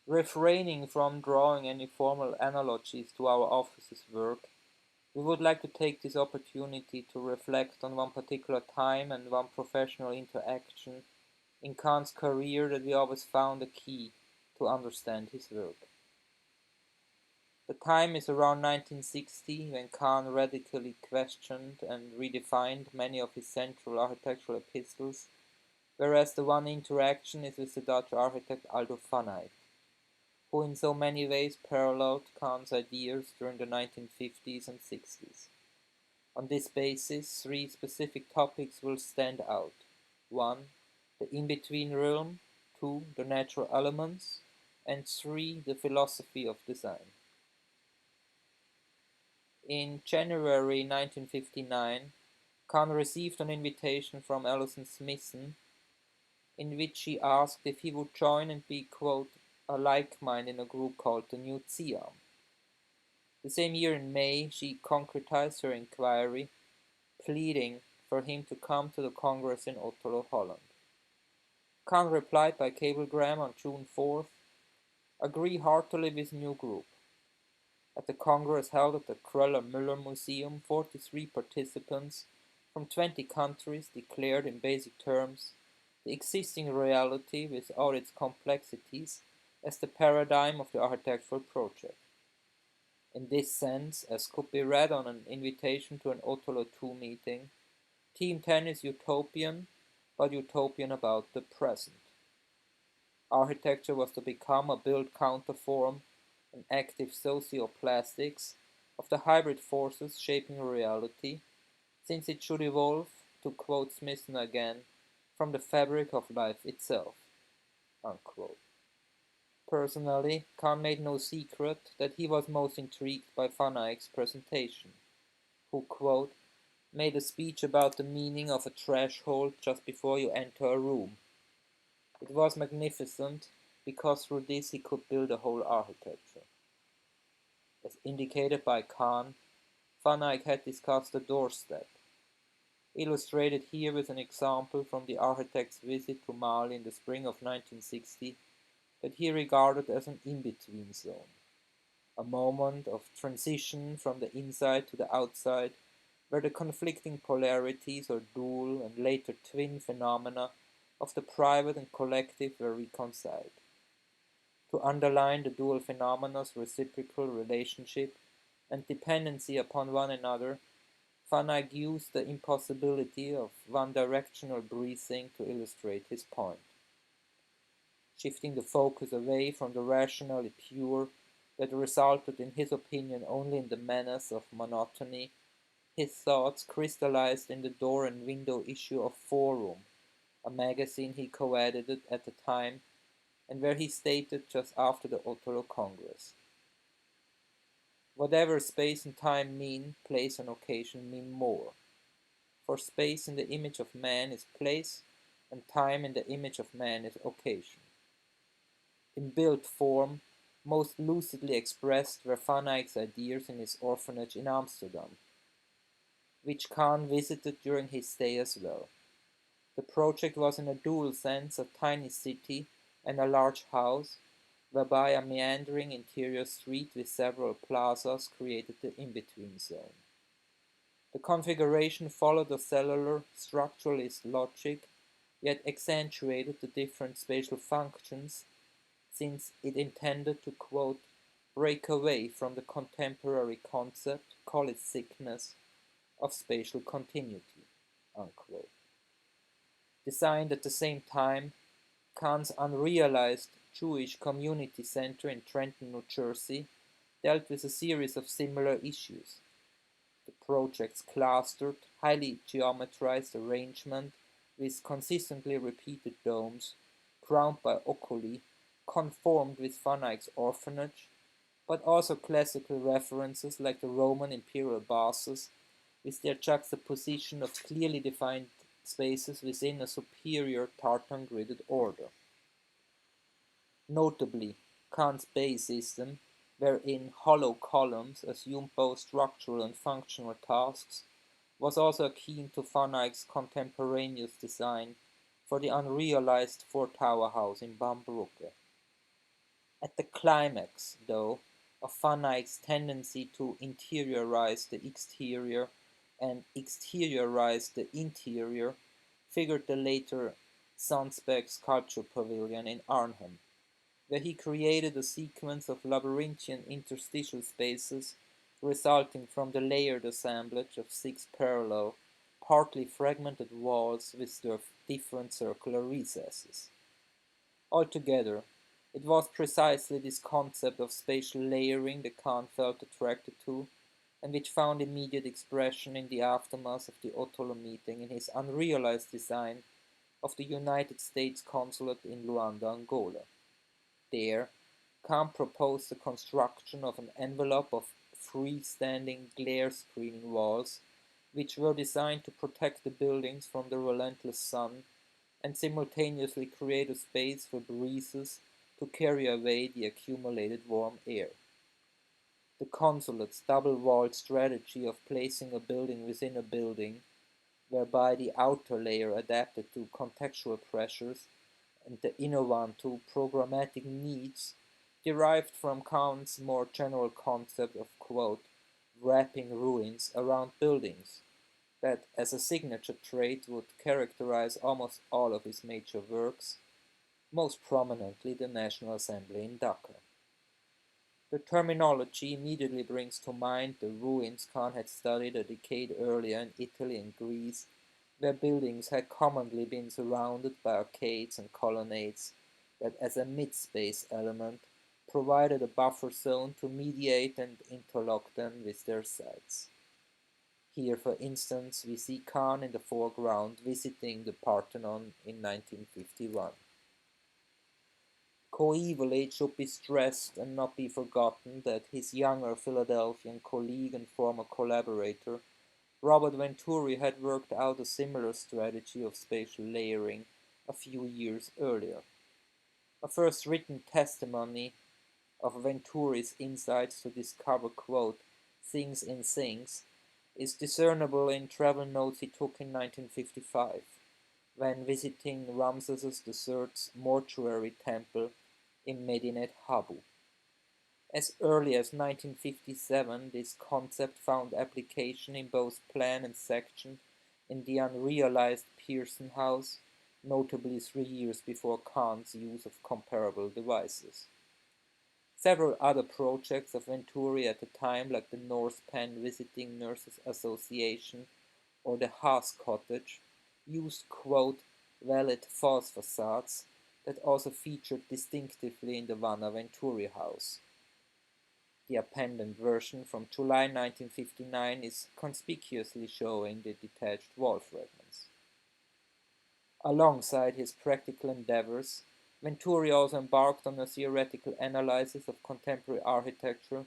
Refraining from drawing any formal analogies to our office's work, we would like to take this opportunity to reflect on one particular time and one professional interaction in Kahn's career that we always found a key to understand his work. The time is around 1960, when Kahn radically questioned and redefined many of his central architectural epistles, whereas the one interaction is with the Dutch architect Aldo van Eyck, who in so many ways paralleled Kahn's ideas during the 1950s and 60s. On this basis, three specific topics will stand out. 1. The in-between realm, 2. The natural elements, and 3. The philosophy of design. In January 1959, Kahn received an invitation from Alison Smithson, in which she asked if he would join and be, quote, a like mind in a group called the New Zealand. The same year in May, she concretized her inquiry, pleading for him to come to the Congress in Otterlo, Holland. Kahn replied by cablegram on June 4th, agree heartily with new group. At the Congress held at the Kröller-Müller Museum, 43 participants from 20 countries declared in basic terms the existing reality with all its complexities as the paradigm of the architectural project. In this sense, as could be read on an invitation to an Otterlo meeting, Team 10 is utopian, but utopian about the present. Architecture was to become a built counterform, an active socioplastics of the hybrid forces shaping reality, since it should evolve, to quote Smithson again, from the fabric of life itself. Unquote. Personally, Kahn made no secret that he was most intrigued by Van Eyck's presentation, who, quote, made a speech about the meaning of a threshold just before you enter a room. It was magnificent, because through this he could build a whole architecture. As indicated by Kahn, Van Eyck had discussed the doorstep, illustrated here with an example from the architect's visit to Mali in the spring of 1960, that he regarded as an in-between zone, a moment of transition from the inside to the outside, where the conflicting polarities or dual and later twin phenomena of the private and collective were reconciled. To underline the dual phenomena's reciprocal relationship and dependency upon one another, Van Eyck used the impossibility of one-directional breathing to illustrate his point. Shifting the focus away from the rationally pure that resulted in his opinion only in the menace of monotony, his thoughts crystallized in the door and window issue of Forum, a magazine he co-edited at the time, and where he stated just after the Otterlo Congress. Whatever space and time mean, place and occasion mean more. For space in the image of man is place, and time in the image of man is occasion. In built form, most lucidly expressed were Van Eyck's ideas in his orphanage in Amsterdam, which Kahn visited during his stay as well. The project was in a dual sense a tiny city and a large house, whereby a meandering interior street with several plazas created the in-between zone. The configuration followed a cellular structuralist logic, yet accentuated the different spatial functions, since it intended to, quote, break away from the contemporary concept, call it sickness, of spatial continuity, unquote. Designed at the same time, Kahn's unrealized Jewish community center in Trenton, New Jersey, dealt with a series of similar issues. The project's clustered, highly geometrized arrangement with consistently repeated domes, crowned by oculi, conformed with Van Eyck's orphanage, but also classical references like the Roman imperial baths, with their juxtaposition of clearly defined spaces within a superior tartan-gridded order. Notably, Kahn's Bay system, wherein hollow columns assumed both structural and functional tasks, was also akin to Van Eyck's contemporaneous design for the unrealized four-tower house in Bambrücke. At At the climax, though, of Van Eyck's tendency to interiorize the exterior and exteriorize the interior figured the later Sandsberg Sculpture Pavilion in Arnhem, where he created a sequence of labyrinthian interstitial spaces resulting from the layered assemblage of 6 parallel, partly fragmented walls with their different circular recesses. Altogether, it was precisely this concept of spatial layering that Kahn felt attracted to, and which found immediate expression in the aftermath of the Otterlo Meeting in his unrealized design of the United States consulate in Luanda, Angola. There, Kahn proposed the construction of an envelope of freestanding glare-screening walls, which were designed to protect the buildings from the relentless sun and simultaneously create a space for breezes to carry away the accumulated warm air. The consulate's double-walled strategy of placing a building within a building, whereby the outer layer adapted to contextual pressures and the inner one to programmatic needs, derived from Kahn's more general concept of, quote, wrapping ruins around buildings, that as a signature trait would characterize almost all of his major works, most prominently the National Assembly in Dhaka. The terminology immediately brings to mind the ruins Kahn had studied a decade earlier in Italy and Greece, where buildings had commonly been surrounded by arcades and colonnades that as a mid-space element provided a buffer zone to mediate and interlock them with their sides. Here, for instance, we see Kahn in the foreground visiting the Parthenon in 1951. Coevally, it should be stressed and not be forgotten that his younger Philadelphian colleague and former collaborator, Robert Venturi, had worked out a similar strategy of spatial layering a few years earlier. A first written testimony of Venturi's insights to discover, quote, things in things, is discernible in travel notes he took in 1955, when visiting Ramses III's mortuary temple in Medinet Habu. As early as 1957, this concept found application in both plan and section in the unrealized Pearson House, notably 3 years before Kahn's use of comparable devices. Several other projects of Venturi at the time, like the North Penn Visiting Nurses Association or the Haas Cottage, used, quote, valid false facades that also featured distinctively in the Vanna Venturi house. The appended version from July 1959 is conspicuously showing the detached wall fragments. Alongside his practical endeavors, Venturi also embarked on a theoretical analysis of contemporary architecture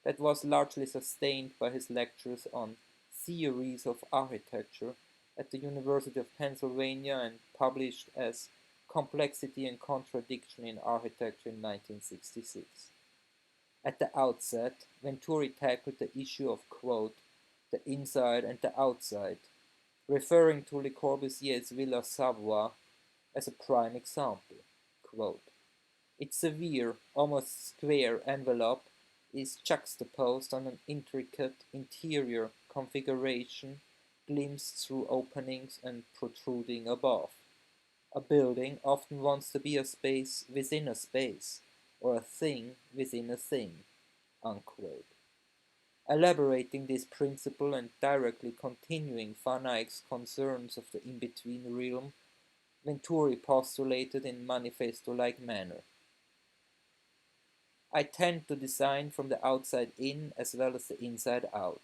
that was largely sustained by his lectures on theories of architecture at the University of Pennsylvania and published as Complexity and Contradiction in Architecture in 1966. At the outset, Venturi tackled the issue of, quote, the inside and the outside, referring to Le Corbusier's Villa Savoie as a prime example. Quote, its severe, almost square envelope is juxtaposed on an intricate interior configuration glimpsed through openings and protruding above. A building often wants to be a space within a space, or a thing within a thing, unquote. Elaborating this principle and directly continuing Van Eyck's concerns of the in-between realm, Venturi postulated in manifesto-like manner. I tend to design from the outside in as well as the inside out.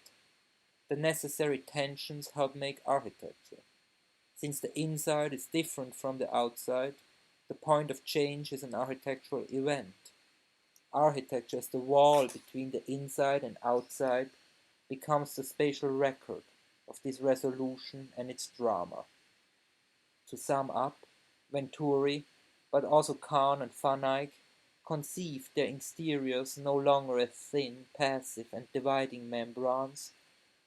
The necessary tensions help make architecture. Since the inside is different from the outside, the point of change is an architectural event. Architecture as the wall between the inside and outside becomes the spatial record of this resolution and its drama. To sum up, Venturi, but also Kahn and Van Eyck, conceived their exteriors no longer as thin, passive and dividing membranes,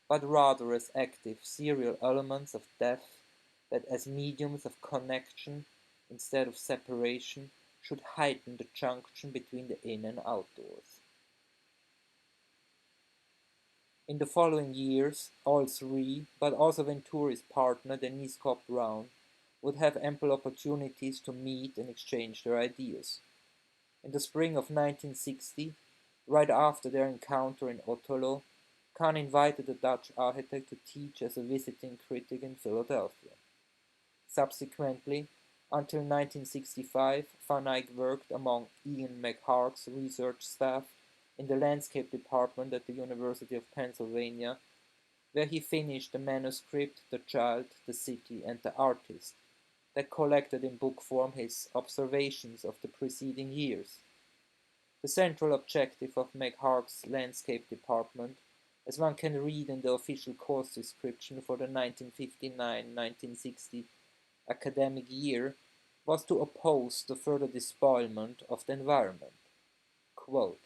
but rather as active serial elements of depth that as mediums of connection instead of separation should heighten the junction between the in and outdoors. In the following years, all three, but also Venturi's partner Denise Scott Brown, would have ample opportunities to meet and exchange their ideas. In the spring of 1960, right after their encounter in Otterlo, Kahn invited the Dutch architect to teach as a visiting critic in Philadelphia. Subsequently, until 1965, Van Eyck worked among Ian McHarg's research staff in the landscape department at the University of Pennsylvania, where he finished the manuscript The Child, the City, and the Artist, that collected in book form his observations of the preceding years. The central objective of McHarg's landscape department, as one can read in the official course description for the 1959-1960 academic year, was to oppose the further despoilment of the environment. Quote,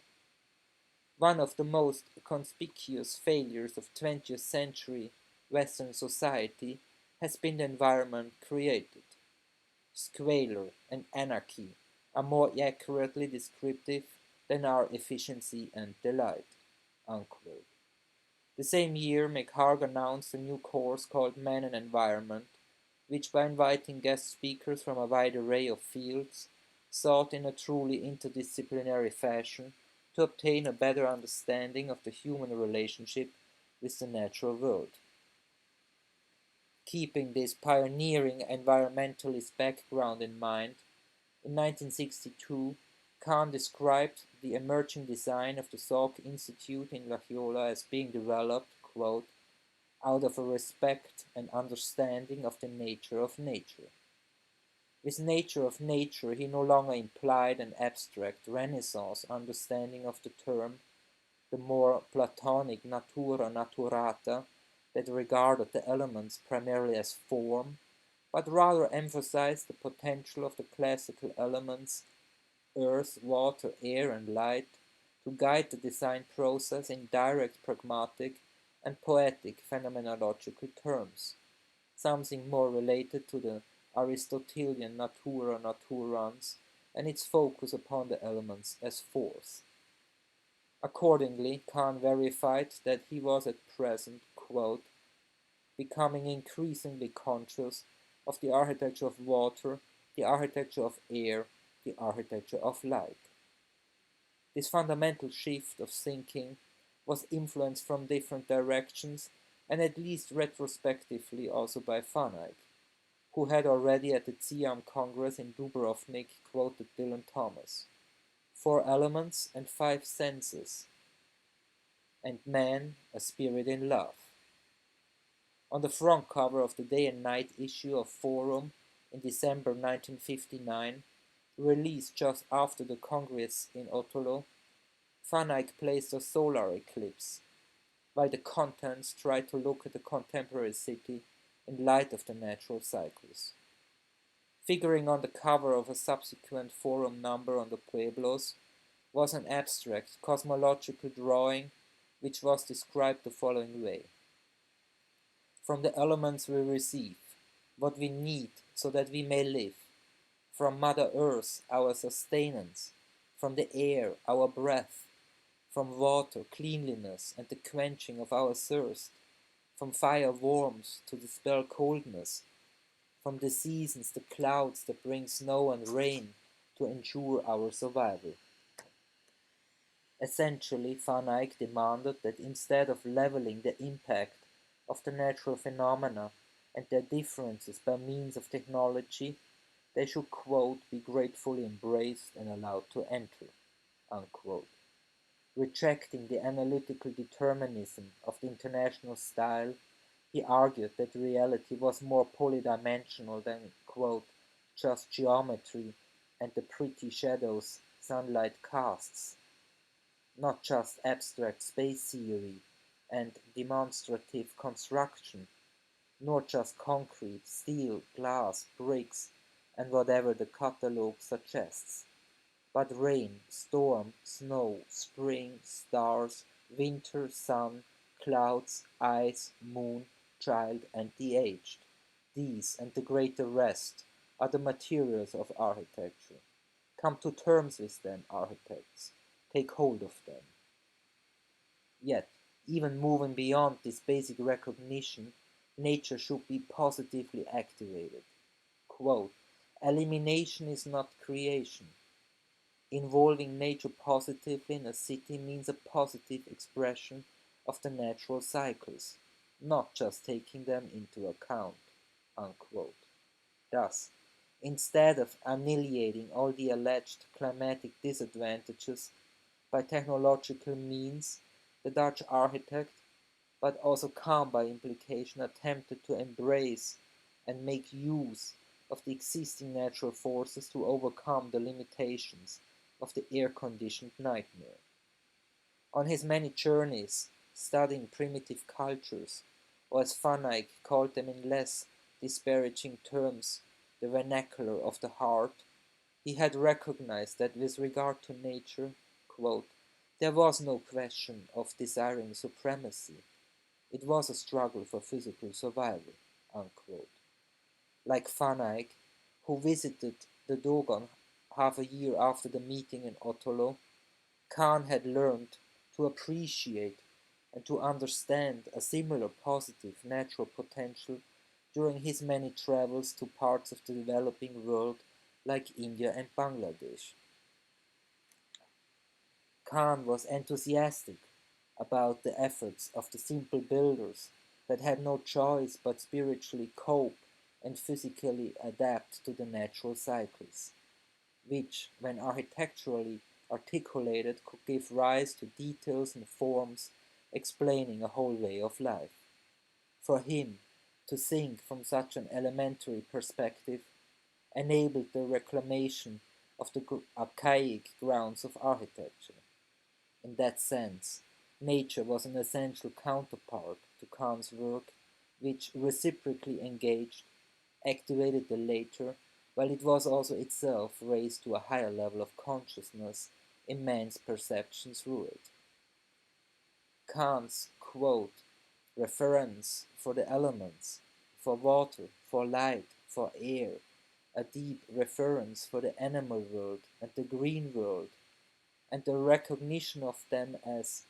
"One of the most conspicuous failures of 20th century Western society has been the environment created. Squalor and anarchy are more accurately descriptive than our efficiency and delight." Unquote. The same year, McHarg announced a new course called Man and Environment, which, by inviting guest speakers from a wide array of fields, sought in a truly interdisciplinary fashion to obtain a better understanding of the human relationship with the natural world. Keeping this pioneering environmentalist background in mind, in 1962, Kahn described the emerging design of the Salk Institute in La Jolla as being developed, quote, "out of a respect and understanding of the nature of nature." With nature of nature, he no longer implied an abstract Renaissance understanding of the term, the more Platonic natura naturata that regarded the elements primarily as form, but rather emphasized the potential of the classical elements earth, water, air, and light to guide the design process in direct pragmatic and poetic phenomenological terms, something more related to the Aristotelian natura naturans and its focus upon the elements as force. Accordingly, Kahn verified that he was at present, quote, "becoming increasingly conscious of the architecture of water, the architecture of air, the architecture of light." This fundamental shift of thinking was influenced from different directions and at least retrospectively also by Van Eyck, who had already at the CIAM Congress in Dubrovnik quoted Dylan Thomas, "4 elements and 5 senses, and man a spirit in love." On the front cover of the Day and Night issue of Forum in December 1959, released just after the Congress in Otterlo, Van Eyck placed a solar eclipse, while the contents tried to look at the contemporary city in light of the natural cycles. Figuring on the cover of a subsequent Forum number on the Pueblos was an abstract cosmological drawing which was described the following way. "From the elements we receive what we need so that we may live. From Mother Earth our sustenance, from the air our breath, from water cleanliness and the quenching of our thirst, from fire warmth to dispel coldness, from the seasons the clouds that bring snow and rain to ensure our survival." Essentially, Van Eyck demanded that instead of leveling the impact of the natural phenomena and their differences by means of technology, they should, quote, "be gratefully embraced and allowed to enter," unquote. Rejecting the analytical determinism of the international style, he argued that reality was more polydimensional than, quote, "just geometry and the pretty shadows sunlight casts, not just abstract space theory and demonstrative construction, nor just concrete, steel, glass, bricks, and whatever the catalogue suggests, but rain, storm, snow, spring, stars, winter, sun, clouds, ice, moon, child, and the aged. These and the greater rest are the materials of architecture. Come to terms with them, architects. Take hold of them. Yet, even moving beyond this basic recognition, nature should be positively activated. Quote, elimination is not creation. Involving nature positively in a city means a positive expression of the natural cycles, not just taking them into account. Unquote. Thus, instead of annihilating all the alleged climatic disadvantages by technological means, the Dutch architect, but also Kahn by implication, attempted to embrace and make use of the existing natural forces to overcome the limitations of the air-conditioned nightmare. On his many journeys studying primitive cultures, or as Van Eyck called them in less disparaging terms, the vernacular of the heart, he had recognized that with regard to nature, quote, there was no question of desiring supremacy. It was a struggle for physical survival. Unquote. Like Van Eyck, who visited the Dogon half a year after the meeting in Otterlo, Kahn had learned to appreciate and to understand a similar positive natural potential during his many travels to parts of the developing world like India and Bangladesh. Kahn was enthusiastic about the efforts of the simple builders that had no choice but spiritually cope and physically adapt to the natural cycles, which, when architecturally articulated, could give rise to details and forms explaining a whole way of life. For him, to think from such an elementary perspective enabled the reclamation of the archaic grounds of architecture. In that sense, nature was an essential counterpart to Kahn's work, which reciprocally engaged, activated the later, while it was also itself raised to a higher level of consciousness in man's perception through it. Kahn's quote, reference for the elements, for water, for light, for air, a deep reference for the animal world and the green world, and the recognition of them as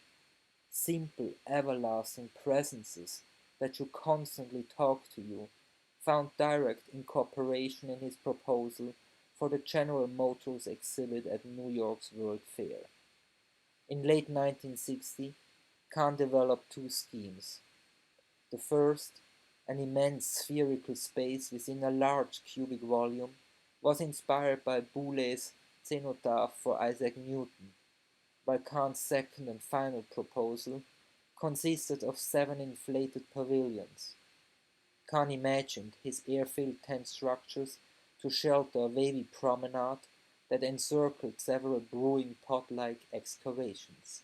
simple, everlasting presences that should constantly talk to you, found direct incorporation in his proposal for the General Motors exhibit at New York's World Fair. In late 1960, Kahn developed two schemes. The first, an immense spherical space within a large cubic volume, was inspired by Boulet's cenotaph for Isaac Newton, while Kahn's second and final proposal consisted of 7 inflated pavilions. Kahn imagined his air-filled tent structures to shelter a wavy promenade that encircled several brewing pot-like excavations.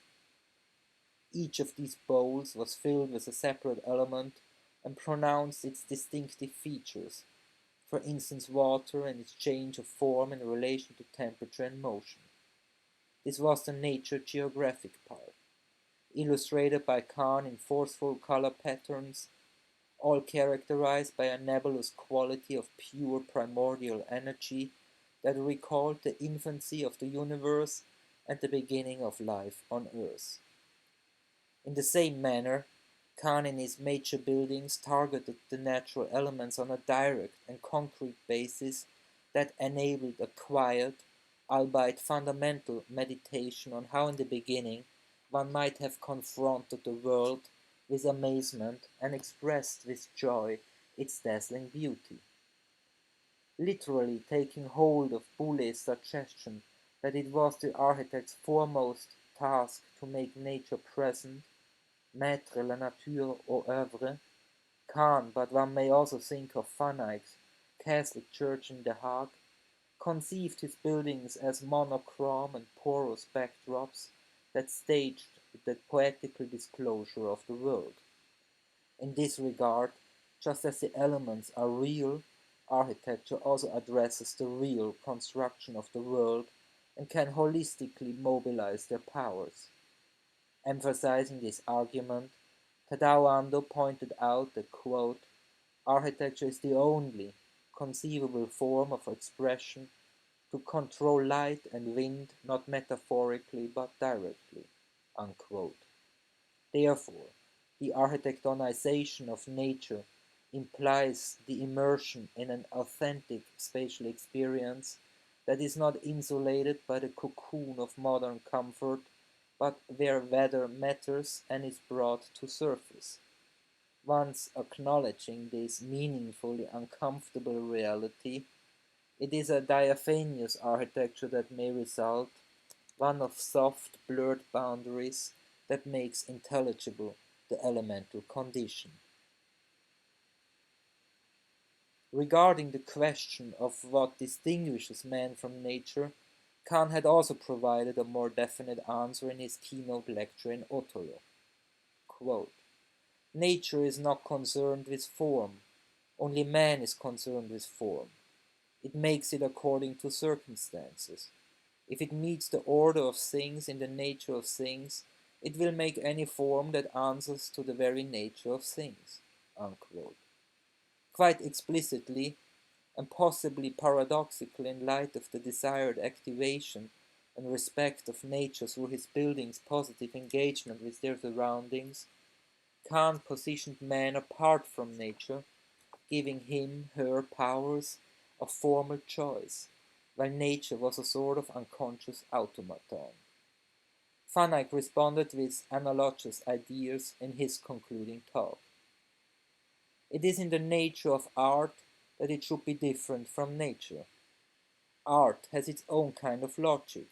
Each of these bowls was filled with a separate element and pronounced its distinctive features, for instance water and its change of form in relation to temperature and motion. This was the nature geographic part, illustrated by Kahn in forceful color patterns, all characterized by a nebulous quality of pure primordial energy that recalled the infancy of the universe and the beginning of life on Earth. In the same manner, Kahn in his major buildings targeted the natural elements on a direct and concrete basis that enabled a quiet, albeit fundamental meditation on how in the beginning one might have confronted the world with amazement and expressed with joy its dazzling beauty. Literally taking hold of Boulet's suggestion that it was the architect's foremost task to make nature present, mettre la nature au œuvre, Kahn, but one may also think of Van Eyck's Catholic Church in The Hague, conceived his buildings as monochrome and porous backdrops that staged the poetical disclosure of the world. In this regard, just as the elements are real, architecture also addresses the real construction of the world and can holistically mobilize their powers. Emphasizing this argument, Tadao Ando pointed out that, quote, architecture is the only conceivable form of expression to control light and wind not metaphorically but directly. Unquote. Therefore, the architectonization of nature implies the immersion in an authentic spatial experience that is not insulated by the cocoon of modern comfort, but where weather matters and is brought to surface. Once acknowledging this meaningfully uncomfortable reality, it is a diaphanous architecture that may result, one of soft, blurred boundaries that makes intelligible the elemental condition. Regarding the question of what distinguishes man from nature, Kahn had also provided a more definite answer in his keynote lecture in Otterlo. Quote, nature is not concerned with form, only man is concerned with form. It makes it according to circumstances. If it meets the order of things in the nature of things, it will make any form that answers to the very nature of things. Unquote. Quite explicitly, and possibly paradoxically in light of the desired activation and respect of nature through his building's positive engagement with their surroundings, Kant positioned man apart from nature, giving him her powers of formal choice, while nature was a sort of unconscious automaton. Van Eyck responded with analogous ideas in his concluding talk. It is in the nature of art that it should be different from nature. Art has its own kind of logic.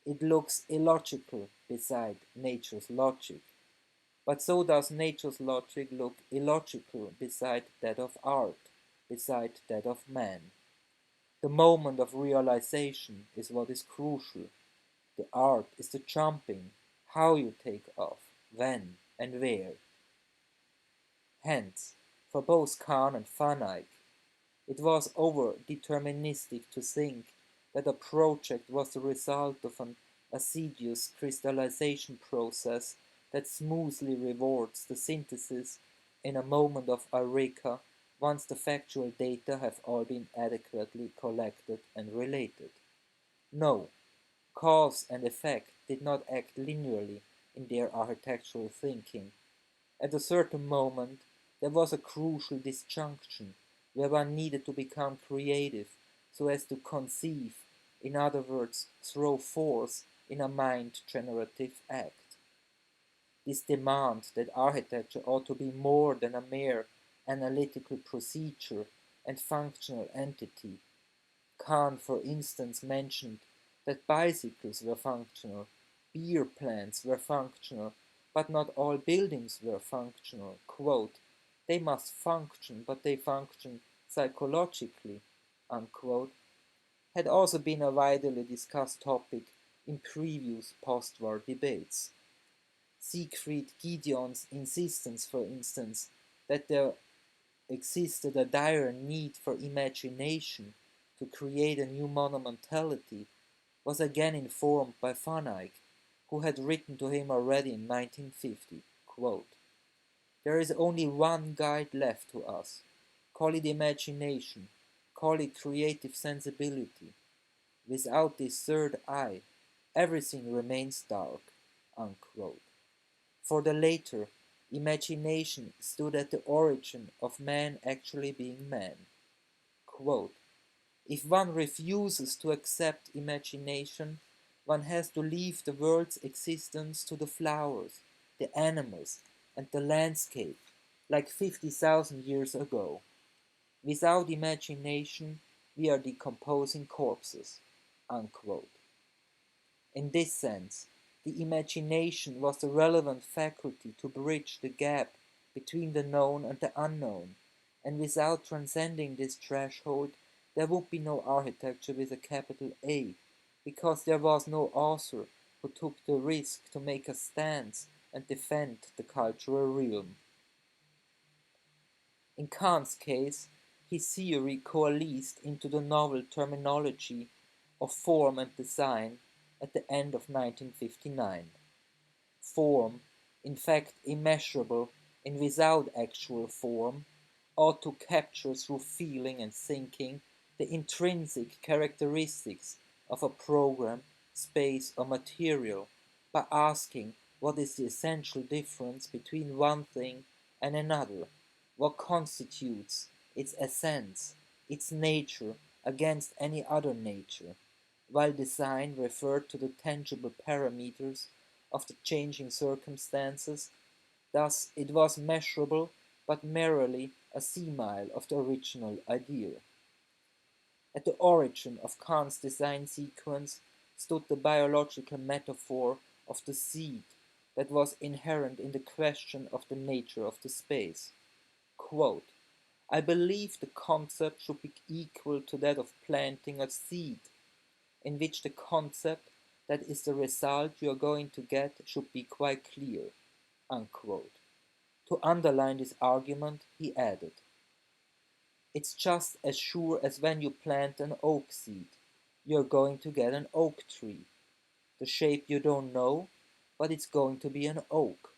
It looks illogical beside nature's logic, but so does nature's logic look illogical beside that of art, beside that of man. The moment of realization is what is crucial. The art is the jumping, how you take off, when and where. Hence, for both Kahn and Van Eyck, it was over-deterministic to think that a project was the result of an assiduous crystallization process that smoothly rewards the synthesis in a moment of eureka once the factual data have all been adequately collected and related. No, cause and effect did not act linearly in their architectural thinking. At a certain moment, there was a crucial disjunction where one needed to become creative so as to conceive, in other words, throw forth in a mind-generative act. This demand that architecture ought to be more than a mere analytical procedure and functional entity. Kahn, for instance, mentioned that bicycles were functional, beer plants were functional, but not all buildings were functional. Quote, they must function, but they function psychologically, unquote, had also been a widely discussed topic in previous post-war debates. Siegfried Gideon's insistence, for instance, that there existed a dire need for imagination to create a new monumentality was again informed by Van Eyck, who had written to him already in 1950, quote, there is only one guide left to us. Call it imagination, call it creative sensibility. Without this third eye, everything remains dark. Unquote. For the latter, imagination stood at the origin of man actually being man. Quote, if one refuses to accept imagination, one has to leave the world's existence to the flowers, the animals, and the landscape, like 50,000 years ago. Without imagination, we are decomposing corpses. Unquote. In this sense, the imagination was the relevant faculty to bridge the gap between the known and the unknown, and without transcending this threshold, there would be no architecture with a capital A, because there was no author who took the risk to make a stance and defend the cultural realm. In Kant's case, his theory coalesced into the novel terminology of form and design at the end of 1959. Form, in fact immeasurable and without actual form, ought to capture through feeling and thinking the intrinsic characteristics of a program, space, or material by asking what is the essential difference between one thing and another, what constitutes its essence, its nature against any other nature, while design referred to the tangible parameters of the changing circumstances. Thus it was measurable, but merely a simile of the original idea. At the origin of Kahn's design sequence stood the biological metaphor of the seed that was inherent in the question of the nature of the space. Quote, I believe the concept should be equal to that of planting a seed, in which the concept that is the result you are going to get should be quite clear. Unquote. To underline this argument, he added, it's just as sure as when you plant an oak seed. You're going to get an oak tree. The shape you don't know, but it's going to be an oak.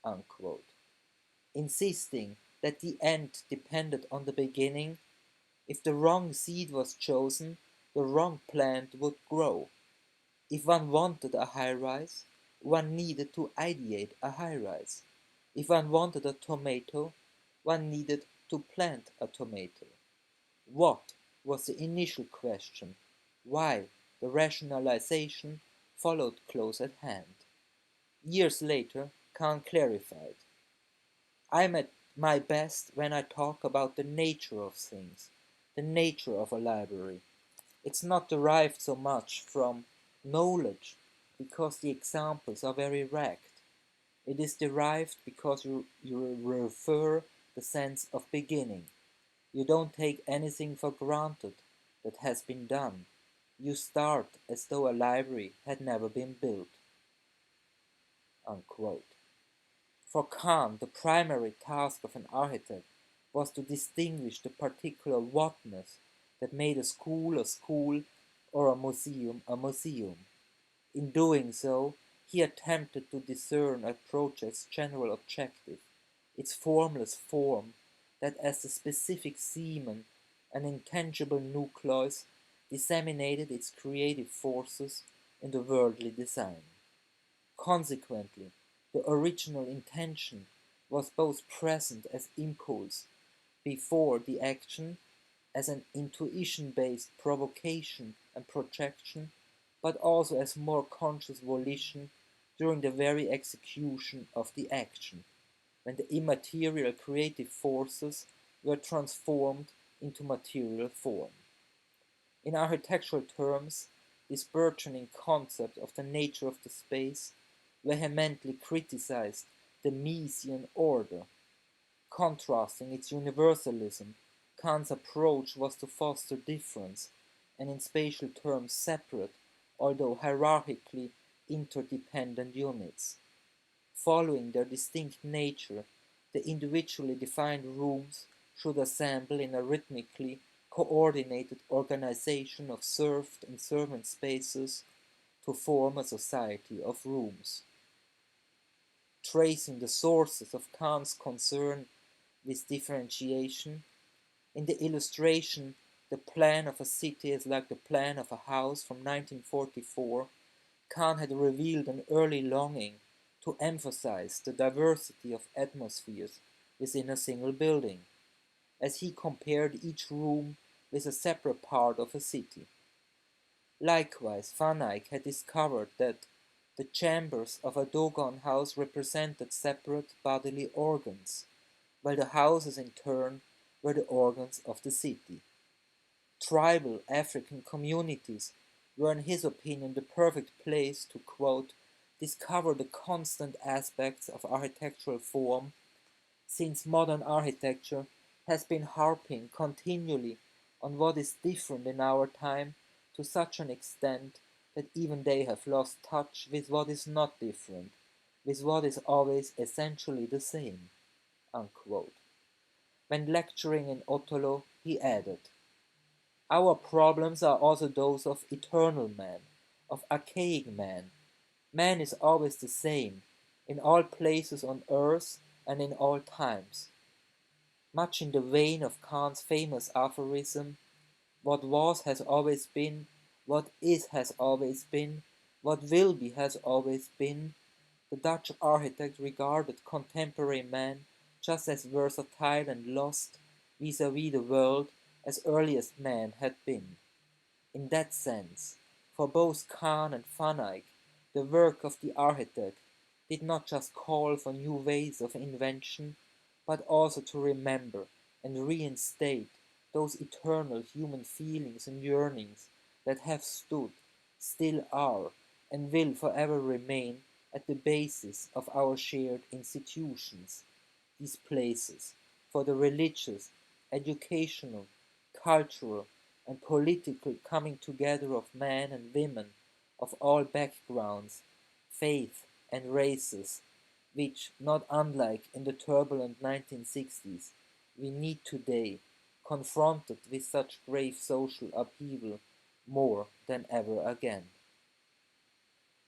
Unquote. Insisting that the end depended on the beginning, if the wrong seed was chosen, the wrong plant would grow. If one wanted a high-rise, one needed to ideate a high-rise. If one wanted a tomato, one needed to plant a tomato. What was the initial question? Why the rationalization followed close at hand. Years later, Kahn clarified, I'm at my best when I talk about the nature of things, the nature of a library. It's not derived so much from knowledge, because the examples are very ragged. It is derived because you refer the sense of beginning. You don't take anything for granted that has been done. You start as though a library had never been built. Unquote. For Kahn, the primary task of an architect was to distinguish the particular whatness that made a school, or a museum a museum. In doing so, he attempted to discern a project's general objective, its formless form, that as the specific semen, an intangible nucleus, disseminated its creative forces in the worldly design. Consequently, the original intention was both present as impulse before the action, as an intuition-based provocation and projection, but also as more conscious volition during the very execution of the action, when the immaterial creative forces were transformed into material form. In architectural terms, this burgeoning concept of the nature of the space vehemently criticized the Miesian order. Contrasting its universalism, Kahn's approach was to foster difference, and in spatial terms separate, although hierarchically interdependent units. Following their distinct nature, the individually defined rooms should assemble in a rhythmically coordinated organization of served and servant spaces to form a society of rooms. Tracing the sources of Kahn's concern with differentiation, in the illustration The Plan of a City is Like the Plan of a House from 1944, Kahn had revealed an early longing to emphasize the diversity of atmospheres within a single building, as he compared each room with a separate part of a city. Likewise, Van Eyck had discovered that the chambers of a Dogon house represented separate bodily organs, while the houses in turn were the organs of the city. Tribal African communities were in his opinion the perfect place to, quote, discover the constant aspects of architectural form, since modern architecture has been harping continually on what is different in our time to such an extent that even they have lost touch with what is not different, with what is always essentially the same. Unquote. When lecturing in Otterlo, he added, our problems are also those of eternal man, of archaic man. Man is always the same, in all places on earth and in all times. Much in the vein of Kahn's famous aphorism, What was has always been, what is has always been, what will be has always been. The Dutch architect regarded contemporary man just as versatile and lost vis-à-vis the world as earliest man had been. In that sense, for both Kahn and Van Eyck, the work of the architect did not just call for new ways of invention, but also to remember and reinstate those eternal human feelings and yearnings that have stood, still are, and will forever remain at the basis of our shared institutions, these places, for the religious, educational, cultural, and political coming together of men and women of all backgrounds, faith, and races, which, not unlike in the turbulent 1960s, we need today, confronted with such grave social upheaval more than ever again.